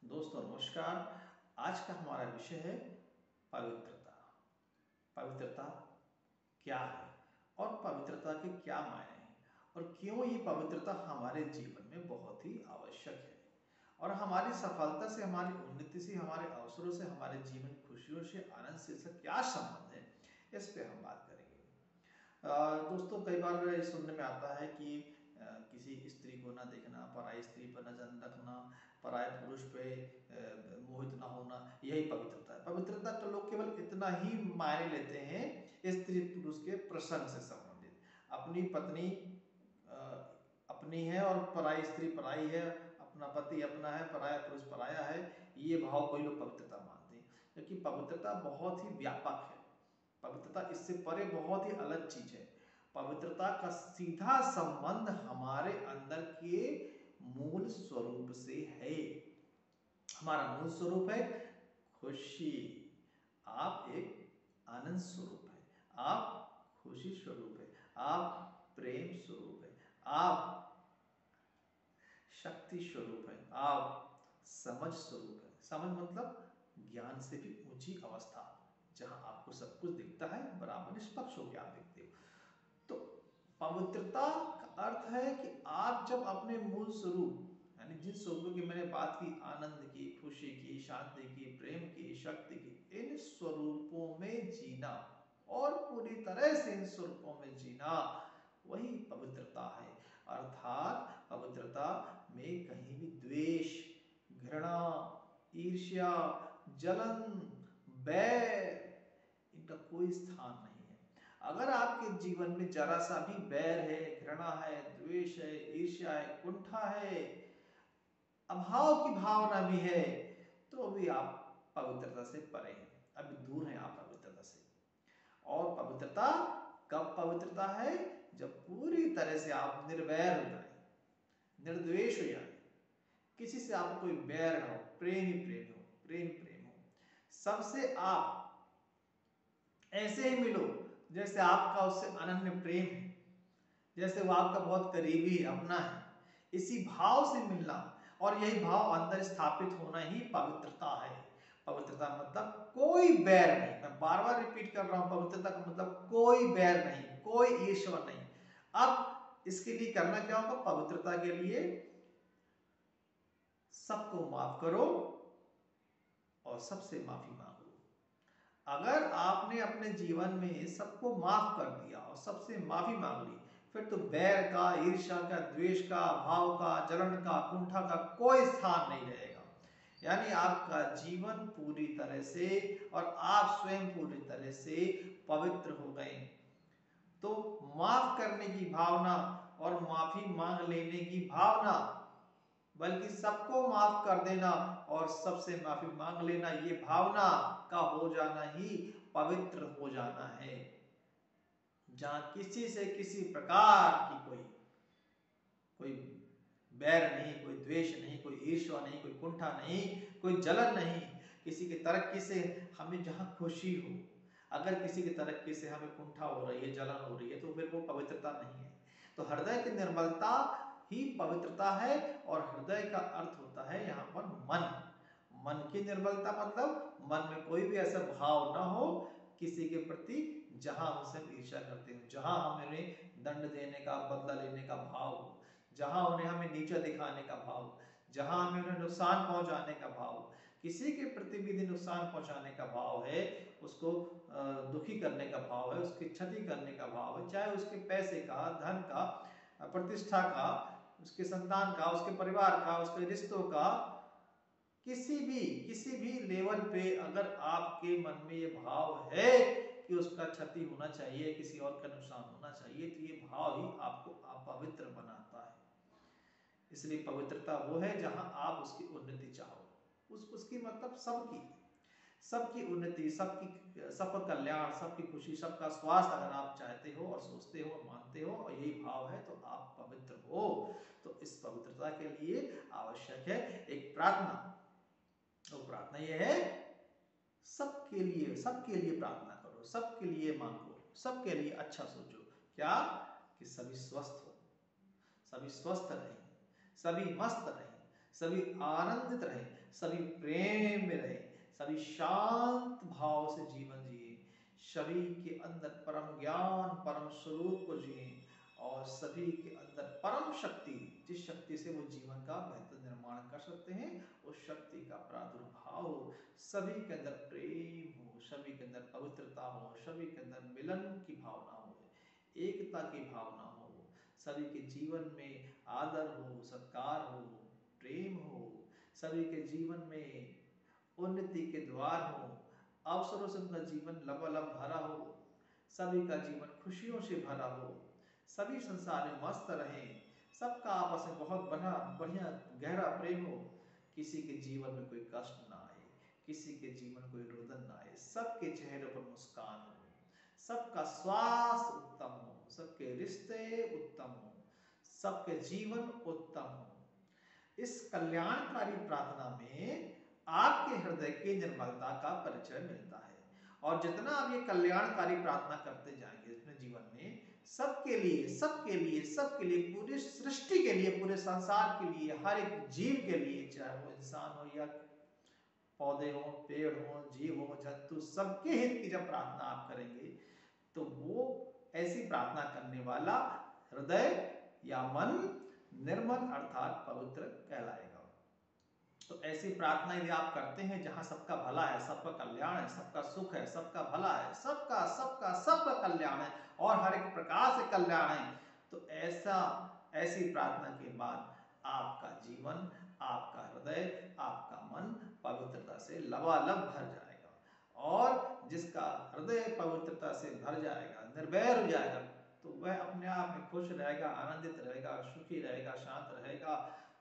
दोस्तों नमस्कार। आज का हमारा विषय है पवित्रता। पवित्रता क्या है और पवित्रता के क्या मायने हैं और क्यों ये पवित्रता हमारे जीवन में बहुत ही आवश्यक है और हमारी सफलता से, हमारी उन्नति से, हमारे अवसरों से, हमारे जीवन की खुशियों से, आनंद से इसका क्या संबंध है, इस पे हम बात करेंगे। दोस्तों कई बार सुनने में आता है कि किसी स्त्री को ना देखना, पराई स्त्री पर नजर न रखना, पराये पुरुष पे मोहित ना होना, यही पवित्रता है। पवित्रता तो लोग केवल इतना ही मायने लेते हैं स्त्री पुरुष के प्रसंग से संबंधित। अपनी पत्नी अपनी है और पराई स्त्री पराई है, अपना पति अपना है, पराया पुरुष पराया है, ये भाव कोई लोग पवित्रता मानते हैं। क्योंकि पवित्रता बहुत ही व्यापक है। पवित्रता इससे परे बहुत ही अलग चीज है। पवित्रता का सीधा संबंध हमारे अंदर के मूल स्वरूप से है। हमारा मूल स्वरूप है खुशी। आप एक आनंद स्वरूप है, आप खुशी स्वरूप है, आप प्रेम स्वरूप है, आप शक्ति स्वरूप है, आप समझ स्वरूप है। समझ मतलब ज्ञान से भी ऊंची अवस्था, जहां आपको सब कुछ दिखता है, बराबर निष्पक्ष होकर आप दिखते हो। तो पवित्रता का अर्थ है कि आप जब अपने मूल स्वरूप, यानी जिन स्वरूपों की मैंने बात की, आनंद की, खुशी की, शांति की, प्रेम की, शक्ति की, इन स्वरूपों में जीना और पूरी तरह से इन स्वरूपों में जीना, वही पवित्रता है। अर्थात पवित्रता में कहीं भी द्वेष, घृणा, ईर्ष्या, जलन, बैर, इनका कोई स्थान नहीं है। अगर आपके जीवन में जरा सा भी बैर है, घृणा है, द्वेष है, ईर्ष्या है, कुंठा है, अभाव की भावना भी है, तो भी आप पवित्रता से परे हैं, अभी दूर हैं आप पवित्रता से। और पवित्रता कब पवित्रता है? जब पूरी तरह से आप निर्वैर हो जाए, निर्द्वेष हो जाए, किसी से आपको कोई बैर ना हो, प्रेम ही प्रेम हो, प्रेम प्रेम हो, सबसे आप ऐसे ही मिलो जैसे आपका उससे अनन्य प्रेम है, जैसे वो आपका बहुत करीबी अपना है। इसी भाव से मिलना और यही भाव अंदर स्थापित होना ही पवित्रता है। पवित्रता मतलब कोई बैर नहीं। मैं बार बार रिपीट कर रहा हूं, पवित्रता का मतलब कोई बैर नहीं, कोई ईर्ष्या नहीं। अब इसके लिए करना क्या होगा? पवित्रता के लिए सबको माफ करो और सबसे माफी मांगो। अगर आपने अपने जीवन में सबको माफ कर दिया और सबसे माफी मांग ली, फिर तो बैर का, ईर्ष्या का, द्वेष का, भाव का, जलन का, कुंठा का कोई स्थान नहीं रहेगा। यानी आपका जीवन पूरी तरह से और आप स्वयं पूरी तरह से पवित्र हो गए। तो माफ करने की भावना और माफी मांग लेने की भावना, बल्कि सबको माफ कर देना और सबसे माफी मांग लेना, ये भावना का हो जाना ही पवित्र हो जाना है। जहां किसी से किसी प्रकार की कोई बैर नहीं, कोई द्वेष नहीं, कोई ईर्ष्या नहीं, कोई कुंठा नहीं, कोई जलन नहीं, किसी की तरक्की से हमें जहां खुशी हो। अगर किसी की तरक्की से हमें कुंठा हो रही है, जलन हो रही है, तो फिर वो पवित्रता नहीं है। तो हृदय की निर्मलता ही पवित्रता है। और हृदय का अर्थ होता है यहाँ पर मन। मन की निर्मलता मतलब मन में कोई भी ऐसा भाव ना हो किसी के प्रति जहां हमसे ईर्ष्या करते हो, जहां हमें उन्हें दंड देने का, बदला लेने का भाव हो, जहां उन्हें हमें नीचा दिखाने का भाव, जहां हमें उन्हें नुकसान पहुंचाने का भाव, किसी के प्रति भी नुकसान पहुंचाने का भाव है, उसको दुखी करने का भाव है, उसकी क्षति करने का भाव है, चाहे उसके पैसे का, धन का, प्रतिष्ठा का, उसके संतान का, उसके परिवार का, उसके रिश्तों का, किसी भी लेवल पे अगर आपके मन में ये भाव है कि उसका क्षति होना चाहिए, किसी और का नुकसान होना चाहिए, तो ये भाव ही आपको अपवित्र बनाता है। इसलिए पवित्रता वो है जहां आप उसकी उन्नति चाहो, उसकी मतलब सबकी उन्नति, सबका कल्याण, सबकी खुशी, सबका स्वास्थ्य अगर आप चाहते हो और सोचते हो और मानते हो और यही भाव है, तो आप पवित्र हो। तो इस पवित्रता के लिए आवश्यक है एक प्रार्थना। तो प्रार्थना ये है, सबके लिए प्रार्थना करो, सबके लिए मांगो, सबके लिए अच्छा सोचो। क्या? कि सभी स्वस्थ हो, सभी स्वस्थ रहें, सभी मस्त रहें, सभी आनंदित रहे, सभी प्रेम में रहे, सभी शांत भाव से जीवन जिए, सभी के अंदर परम ज्ञान परम स्वरूप को जिए और सभी के अंदर परम शक्ति, जिस शक्ति से वो जीवन का बेहतर निर्माण कर सकते हैं, उस शक्ति का प्रादुर्भाव हो, सभी के अंदर प्रेम हो, सभी के अंदर पवित्रता हो, सभी के अंदर मिलन की भावना हो, एकता की भावना हो, सभी के जीवन में आदर हो, सत्कार हो, प्रेम हो, सभी के जीवन में उन्नति के द्वार हो, अवसरों से उनका जीवन लबालब भरा हो, सभी का जीवन खुशियों से भरा हो, सभी संसार में मस्त रहें, सबका आपस में बहुत बढ़िया गहरा प्रेम हो, किसी के जीवन में कोई कष्ट ना आए, किसी के जीवन में कोई रुदन ना आए, सबके चेहरे पर मुस्कान हो, सबका स्वास्थ्य उत्तम हो, सबके रिश्ते उत्तम हो, सबके जीवन उत्तम हो। इस कल्याणकारी प्रार्थना में आपके हृदय की निर्मलता का परिचय मिलता है और जितना आप ये कल्याणकारी प्रार्थना करते जाएंगे अपने जीवन में, सबके लिए सबके लिए सबके लिए, पूरी सृष्टि के लिए, पूरे संसार के लिए, हर एक जीव के लिए, चाहे वो इंसान हो या पौधे हो, पेड़ हो, जीव हो, जंतु, सबके हित की जब प्रार्थना आप करेंगे तो वो ऐसी प्रार्थना करने वाला हृदय या मन निर्मल अर्थात पवित्र कहलाएगा। तो ऐसी प्रार्थना यदि आप करते हैं जहां सबका भला है, सबका कल्याण है, सबका सुख है, सबका भला है, सबका सबका सबका कल्याण है और हर एक प्रकार से कल्याण है, तो ऐसी प्रार्थना के बाद आपका जीवन, आपका हृदय, आपका मन पवित्रता से लबालब भर जाएगा और जिसका हृदय पवित्रता से भर जाएगा, निर्भय हो जाएगा, तो वह अपने आप में खुश रहेगा, आनंदित रहेगा, सुखी रहेगा, शांत रहेगा,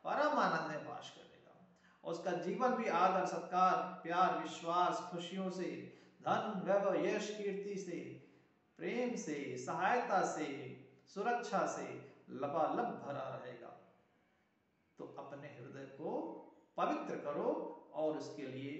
परम आनंद में वास करेगा। उसका जीवन भी आदर, सत्कार, प्यार, विश्वास, खुशियों से, धन, वैभव, यश, कीर्ति से, प्रेम से, सहायता से, सुरक्षा से लबालब भरा रहेगा। तो अपने हृदय को पवित्र करो और उसके लिए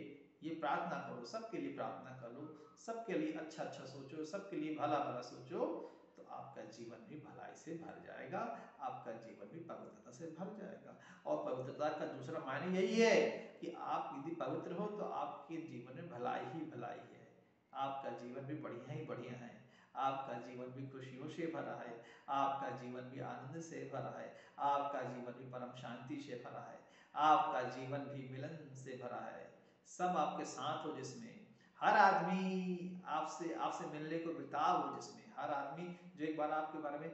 ये प्रार्थना करो, सबके लिए प्रार्थना करो, सबके लिए अच्छा अच्छा सोचो, सबके लिए भला भला सोचो, तो आपका जीवन भी भलाई से भर जाएगा, आपका जीवन भी पवित्रता से भर जाएगा। और पवित्रता का दूसरा मायने यही है कि आप यदि पवित्र हो तो आपके जीवन में भलाई ही भलाई है, आपका जीवन भी बढ़िया ही बढ़िया है, आपका जीवन भी खुशियों से भरा है, आपका जीवन भी आनंद से भरा है, आपका जीवन भी परम शांति से भरा है, आपका जीवन भी मिलन से भरा है, सब आपके साथ हो, जिसमें हर आदमी आपसे आपसे मिलने को बेताब हो, जिसमें हर आदमी जो एक बार आपके बारे में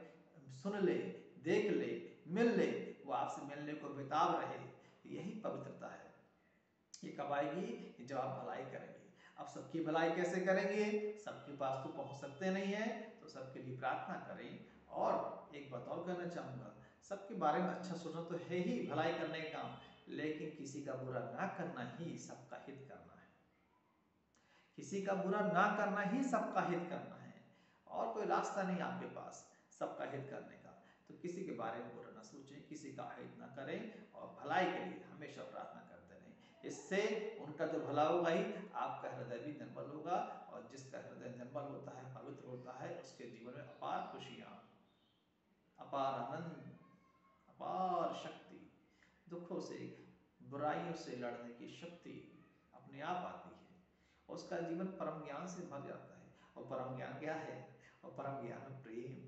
सुन ले, देख ले, मिल ले, वो आपसे मिलने को बेताब रहे, यही पवित्रता है। ये कब आएगी? जब आप भलाई करेंगे। अब सबकी भलाई कैसे करेंगे? सबके पास तो पहुंच सकते नहीं है, तो सबके लिए प्रार्थना करें। और एक बात और कहना चाहूंगा, सबके बारे में अच्छा सोचना तो है ही भलाई करने का काम, लेकिन किसी का बुरा ना करना ही सबका हित करना है, किसी का बुरा ना करना ही सबका हित करना है, और कोई रास्ता नहीं आपके पास सबका हित करने का। तो किसी के बारे में बुरा ना सोचें, किसी का हित ना करें और भलाई के लिए हमेशा प्रार्थना करते रहें। इससे उनका तो भला होगा ही, आपका हृदय भी निर्मल होगा, और जिसका हृदय निर्मल होता है, पवित्र होता है, उसके जीवन में अपार खुशियां, अपार आनंद, अपार शक्ति, दुखों से, बुराइयों से लड़ने की शक्ति अपने आप आती है। उसका जीवन परम ज्ञान से भर जाता है। और परम ज्ञान क्या है? और परम ज्ञान में प्रेम,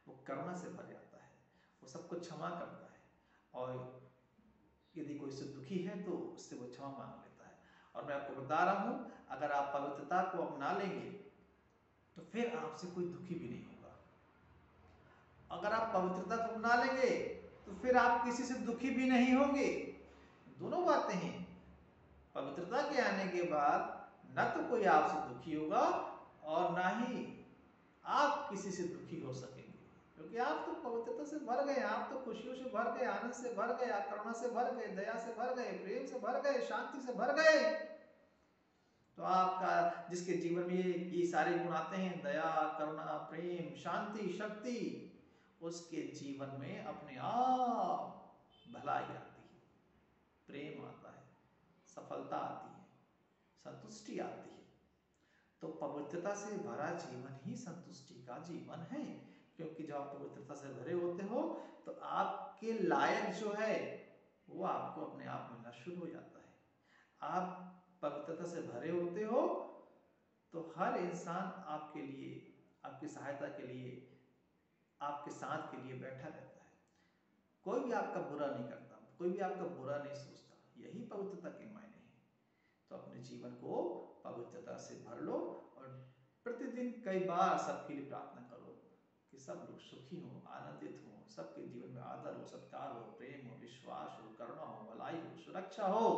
वो करुणा से भर जाता है, वो सबको क्षमा करता है, और यदि कोई से दुखी है तो उससे वो क्षमा मांग लेता है। और मैं आपको बता रहा हूं, अगर आप पवित्रता को अपना लेंगे तो फिर आपसे कोई दुखी भी नहीं होगा। अगर आप पवित्रता को अपना लेंगे तो फिर आप किसी से दुखी भी नहीं होंगे। दोनों बातें हैं। पवित्रता के आने के बाद न तो कोई आपसे दुखी होगा और ना ही आप किसी से दुखी हो सकेंगे, क्योंकि आप तो पवित्रता से भर गए, आप तो खुशियों से भर गए, आनंद से भर गए, करुणा से भर गए, दया से भर गए, प्रेम से भर गए, शांति से भर गए। तो आपका जिसके जीवन में ये सारे गुण आते हैं, दया, करुणा, प्रेम, शांति, शक्ति, उसके जीवन में अपने आप भलाई आती है, प्रेम आता है, सफलता आती है, संतुष्टि आती है। तो पवित्रता से भरा जीवन ही संतुष्टि का जीवन है, क्योंकि जब आप पवित्रता से भरे होते हो तो आपके लायक जो है वो आपको अपने आप मिलना शुरू हो जाता है। आप पवित्रता से भरे होते हो तो हर इंसान आपके लिए, आपकी सहायता के लिए, आपके साथ के लिए बैठा रहता है। कोई भी आपका बुरा नहीं करता, कोई भी आपका बुरा नहीं सोचता। यही पवित्रता के मायने हैं। तो अपने जीवन को पवित्रता से भर लो और प्रतिदिन कई बार सबके लिए प्रार्थना करो कि सब लोग सुखी हो, आनंदित हो, सबके जीवन में आदर हो, सत्कार हो, प्रेम हो, विश्वास हो, करुणा हो, भलाई हो, सुरक्षा हो,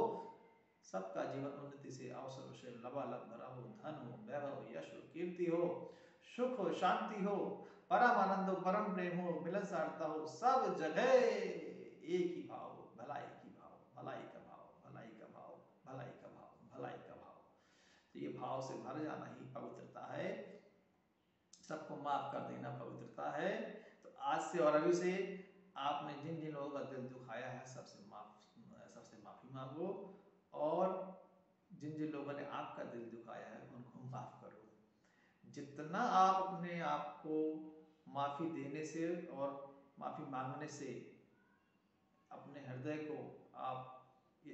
सबका जीवन उन्नति से, अवसरों से लबालब भरा हो, धन हो, वैभव, यश हो, कीर्ति हो, सुख हो, शांति हो, परम आनंद हो, परम प्रेम हो, मिलनसारता हो, सब जगह एक ही भाव हो, भलाई की भाव, भलाई का भाव, भलाई का भाव, भलाई का भाव, भलाई का भाव। तो ये भाव से भर जाना ही पवित्रता है। सबको माफ कर देना पवित्रता है। तो आज से और अभी से आपने जिन जिन लोगों का दिल दुखाया है सबसे माफी मांगो, और जिन जिन लोगों ने आपका दिल दुखाया है उनको माफ करो। जितना आप अपने आप को माफी देने से और माफी मांगने से, अपने हृदय को आप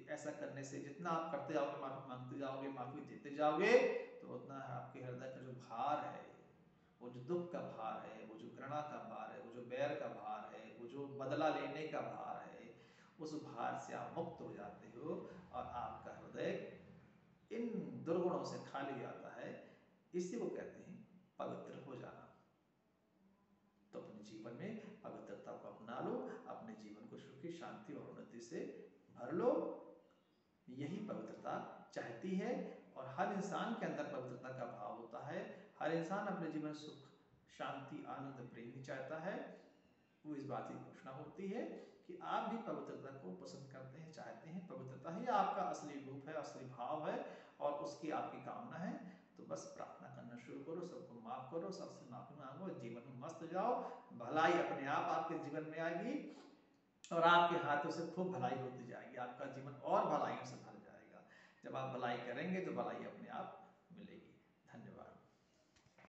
ऐसा करने से, जितना आप करते जाओगे, माफी मांगते जाओगे, माफी देते जाओगे, तो उतना आपके हृदय का जो भार है, वो जो दुख का भार है, वो जो घृणा का भार है, वो जो बैर का भार है, वो जो बदला लेने का भार है, उस भार से आप मुक्त हो जाते हो और आपका हृदय इन दुर्गुणों से खाली जाता है। इसी को कहते हैं पवित्र हो जाना। तो अपने जीवन में पवित्रता को अपना लो, अपने जीवन को सुखी, शांति और उन्नति से भर लो। यही पवित्रता चाहती है और हर इंसान के अंदर पवित्रता का भाव होता है। हर इंसान अपने जीवन सुख, शांति, आनंद, प्रेम ही चाहता है। वो इस बात की घोषणा होती है कि आप भी पवित्रता को पसंद करते हैं, चाहते हैं। पवित्रता ही आपका असली रूप है, असली भाव है और उसकी आपकी कामना है। तो बस प्रार्थना करना शुरू करो, सबको माफ करो, सबसे माफी मांगो, जीवन में मस्त जाओ। भलाई अपने आप आपके जीवन में आएगी और आपके हाथों से खूब भलाई होती जाएगी। आपका जीवन और भलाइयों से भर जाएगा। जब आप भलाई करेंगे तो भलाई अपने आप